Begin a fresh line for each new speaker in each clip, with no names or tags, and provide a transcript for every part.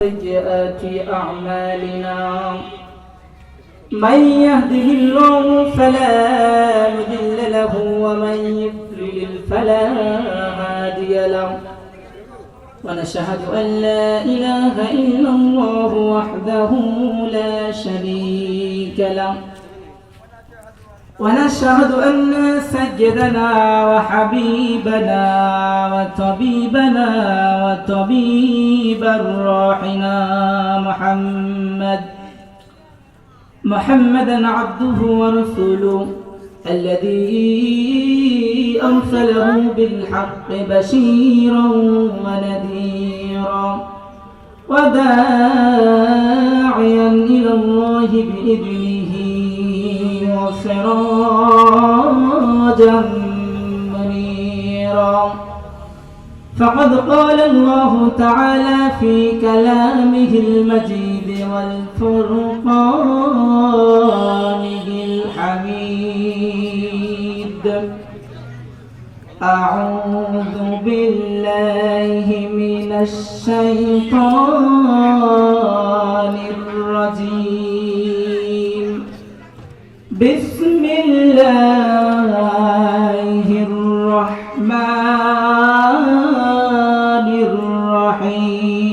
سيئات أعمالنا من يهده الله فلا مضل له ومن يضلل فلا هادي له ونشهد أن لا إله إلا الله وحده لا شريك له ونشهد أن سيدنا وحبيبنا وطبيبنا وطبيب روحنا محمدا عبده ورسوله الذي أرسله بالحق بشيرا ونذيرا وداعيا إلى الله بإذنه وسراجا منيرا فقد قال الله تعالى في كلامه المجيد والفرقانه الحميد أعوذ بالله من الشيطان الرجيم بسم الله الرحمن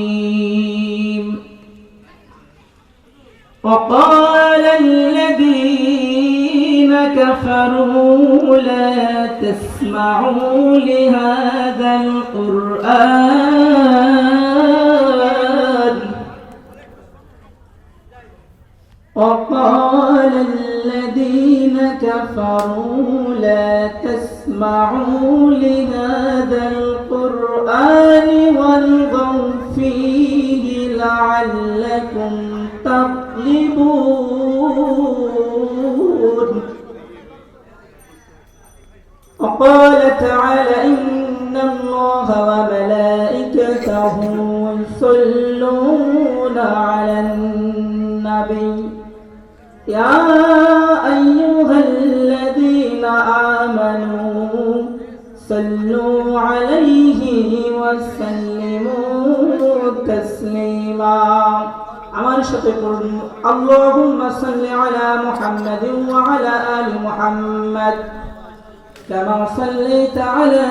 الرحيم وقال الذين كفروا لا تسمعوا لهذا القرآن وقال الذين كفروا لا تسمعوا لهذا القرآن والغوا فيه لعلكم تغلبون وقال تعالى إن الله وملائكته يصلون على النبي يا أيها الذين آمنوا صلوا عليه وسلموا تسليما আমার সাথে পড়ুন اللهم صل على محمد وعلى آل محمد كما صليت على